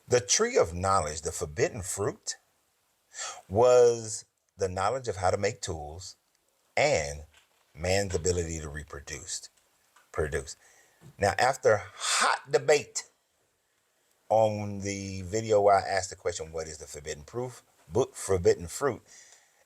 The tree of knowledge, the forbidden fruit, was the knowledge of how to make tools and man's ability to produce. Now, after hot debate on the video where I asked the question, what is the forbidden fruit?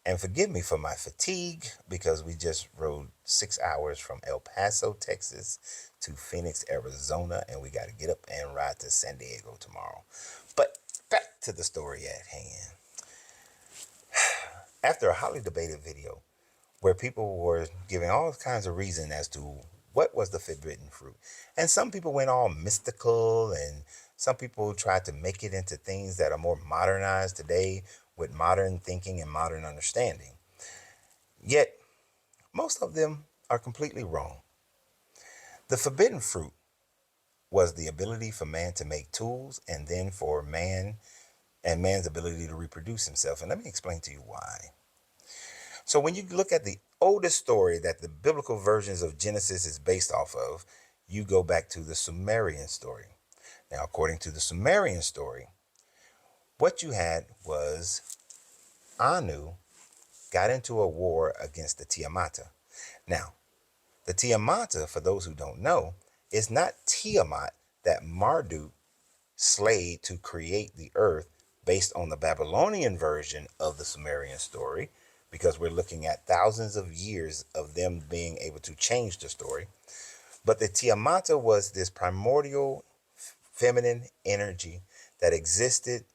And forgive me for my fatigue because we just rode 6 hours from El Paso, Texas to Phoenix, Arizona, and we got to get up and ride to San Diego tomorrow. But back to the story at hand. After a hotly debated video where people were giving all kinds of reason as to what was the forbidden fruit, and some people went all mystical, and some people tried to make it into things that are more modernized today with modern thinking and modern understanding. Yet, most of them are completely wrong. The forbidden fruit was the ability for man to make tools and then for man's ability to reproduce himself. And let me explain to you why. So when you look at the oldest story that the biblical versions of Genesis is based off of, you go back to the Sumerian story. Now, according to the Sumerian story, what you had was Anu got into a war against the Tiamata. Now, the Tiamata, for those who don't know, is not Tiamat that Marduk slayed to create the earth based on the Babylonian version of the Sumerian story, because we're looking at thousands of years of them being able to change the story. But the Tiamata was this primordial feminine energy that existed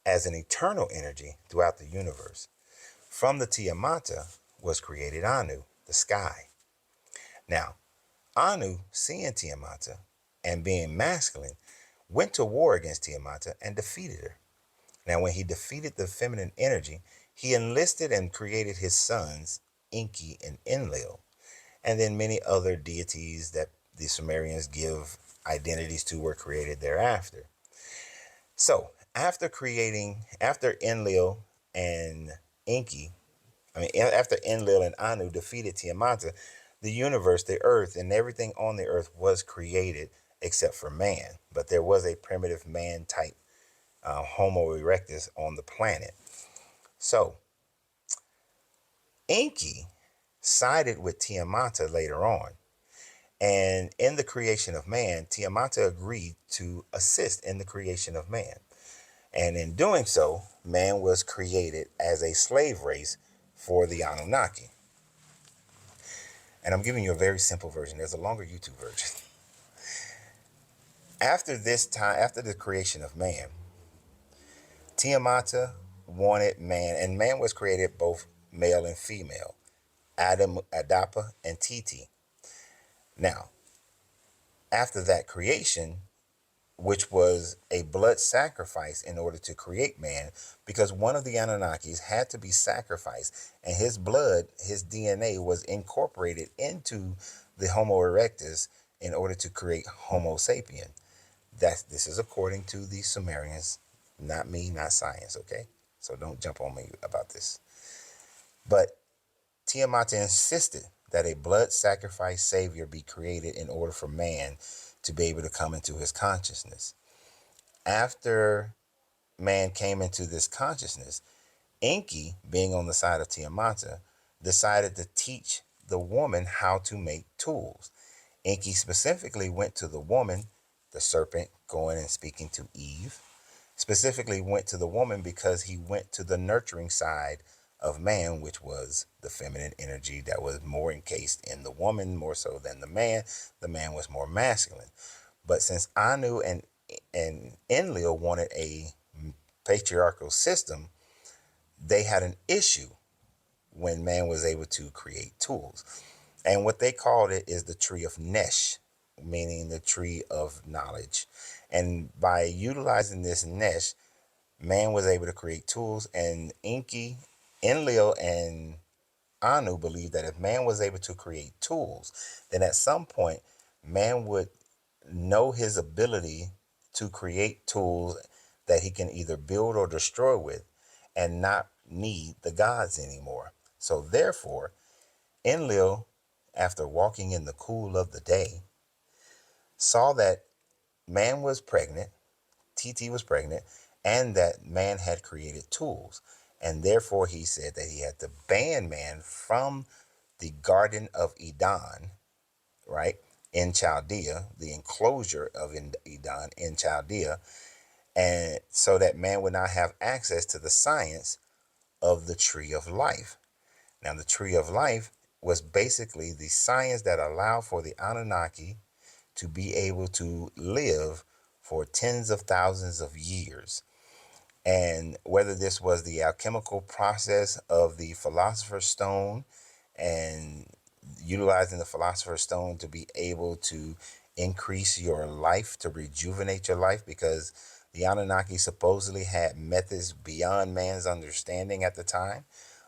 as an eternal energy throughout the universe. From the Tiamata was created Anu, the sky. Now, Anu, seeing Tiamata and being masculine, went to war against Tiamata and defeated her. Now, when he defeated the feminine energy, he enlisted and created his sons, Enki and Enlil, and then many other deities that the Sumerians give identities to were created thereafter. So, after Enlil and Enki, after Enlil and Anu defeated Tiamata, the universe, the earth, and everything on the earth was created except for man. But there was a primitive man type Homo erectus on the planet. So, Enki sided with Tiamata later on. And in the creation of man, Tiamata agreed to assist in the creation of man. And in doing so, man was created as a slave race for the Anunnaki. And I'm giving you a very simple version. There's a longer YouTube version. After this time, after the creation of man, Tiamata wanted man, and man was created both male and female, Adam, Adapa, and Titi. Now, after that creation, which was a blood sacrifice in order to create man, because one of the Anunnakis had to be sacrificed, and his blood, his DNA, was incorporated into the Homo erectus in order to create Homo sapien. This is according to the Sumerians, not me, not science, okay? So don't jump on me about this. But Tiamat insisted that a blood sacrifice savior be created in order for man to be able to come into his consciousness. After man came into this consciousness, Enki, being on the side of Tiamata, decided to teach the woman how to make tools. Enki specifically went to the woman, the serpent, going and speaking to Eve, specifically went to the woman because he went to the nurturing side of man, which was the feminine energy that was more encased in the woman more so than the man was more masculine. But since Anu and Enlil wanted a patriarchal system, they had an issue when man was able to create tools. And what they called it is the tree of Nesh, meaning the tree of knowledge. And by utilizing this Nesh, man was able to create tools. And Enlil, and Anu believed that if man was able to create tools, then at some point, man would know his ability to create tools that he can either build or destroy with and not need the gods anymore. So therefore, Enlil, after walking in the cool of the day, saw that man was pregnant, TT was pregnant, and that man had created tools. And therefore, he said that he had to ban man from the Garden of Eden, right, in Chaldea, the enclosure of Eden in Chaldea, and so that man would not have access to the science of the tree of life. Now, the tree of life was basically the science that allowed for the Anunnaki to be able to live for tens of thousands of years. And whether this was the alchemical process of the philosopher's stone and utilizing the philosopher's stone to be able to increase your life, to rejuvenate your life, because the Anunnaki supposedly had methods beyond man's understanding at the time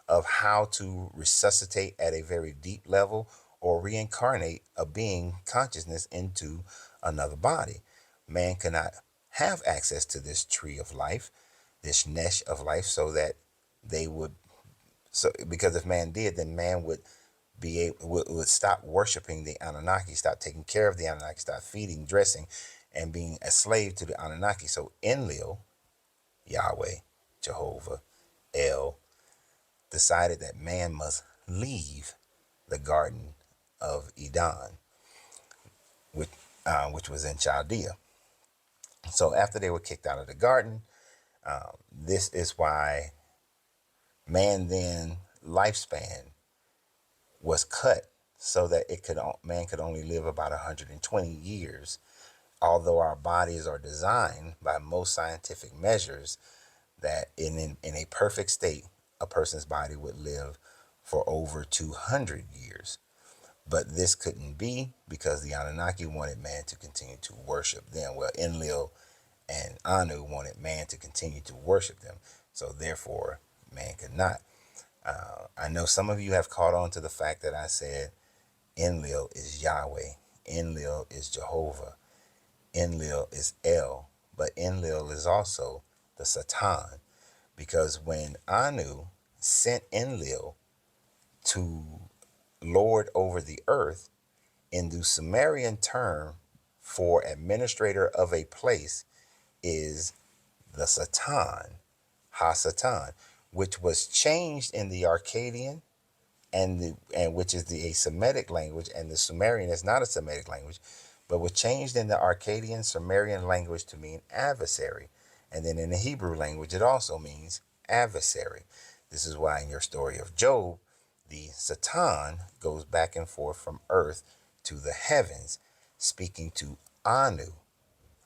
of how to resuscitate at a very deep level or reincarnate a being consciousness into another body. Man cannot have access to this tree of life, this nesh of life, so that they would, so because if man did, then man would be able, would stop worshiping the Anunnaki, stop taking care of the Anunnaki, stop feeding, dressing, and being a slave to the Anunnaki. So Enlil, Yahweh, Jehovah, El, decided that man must leave the Garden of Eden, which, which was in Chaldea. So after they were kicked out of the garden, this is why man then lifespan was cut so that it could man could only live about 120 years, although our bodies are designed by most scientific measures that in a perfect state a person's body would live for over 200 years. But this couldn't be because the Anunnaki wanted man to continue to worship them. Well, Enlil and Anu wanted man to continue to worship them, so therefore man could not. I know some of you have caught on to the fact that I said Enlil is Yahweh, Enlil is Jehovah, Enlil is El, but Enlil is also the Satan, because when Anu sent Enlil to lord over the earth, in the Sumerian term for administrator of a place is the Satan, Ha-Satan, which was changed in the Akkadian and which is a Semitic language, and the Sumerian is not a Semitic language, but was changed in the Akkadian Sumerian language to mean adversary. And then in the Hebrew language, it also means adversary. This is why in your story of Job, the Satan goes back and forth from earth to the heavens, speaking to Anu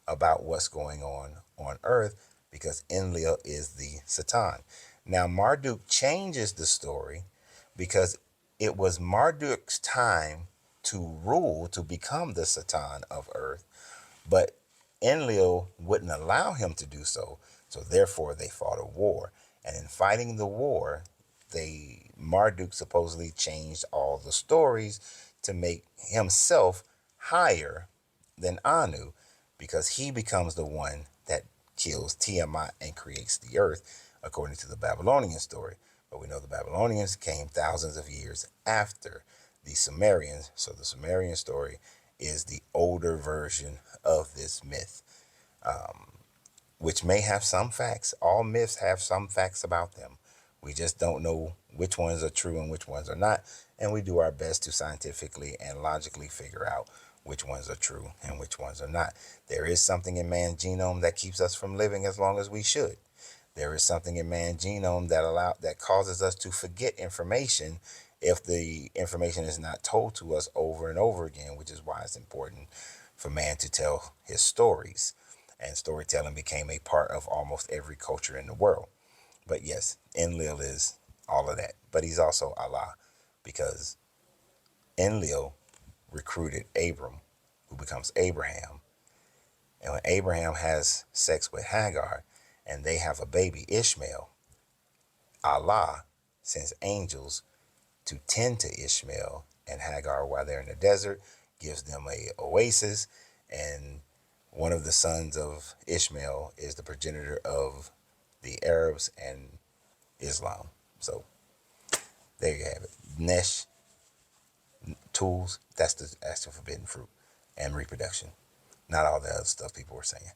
about what's going on earth, because Enlil is the Satan. Now Marduk changes the story because it was Marduk's time to rule, to become the Satan of earth, but Enlil wouldn't allow him to do so. So therefore they fought a war. And in fighting the war, Marduk supposedly changed all the stories to make himself higher than Anu, because he becomes the one that kills Tiamat and creates the earth, according to the Babylonian story. But we know the Babylonians came thousands of years after the Sumerians, so the Sumerian story is the older version of this myth, which may have some facts. All myths have some facts about them. We just don't know which ones are true and which ones are not, and we do our best to scientifically and logically figure out which ones are true and which ones are not. There is something in man's genome that keeps us from living as long as we should. There is something in man's genome that causes us to forget information if the information is not told to us over and over again, which is why it's important for man to tell his stories. And storytelling became a part of almost every culture in the world. But yes, Enlil is all of that. But he's also Allah, because Enlil recruited Abram, who becomes Abraham. And when Abraham has sex with Hagar and they have a baby, Ishmael, Allah sends angels to tend to Ishmael and Hagar while they're in the desert, gives them a oasis, and one of the sons of Ishmael is the progenitor of the Arabs and Islam. So there you have it. Nesh, tools, that's the forbidden fruit, and reproduction. Not all the other stuff people were saying.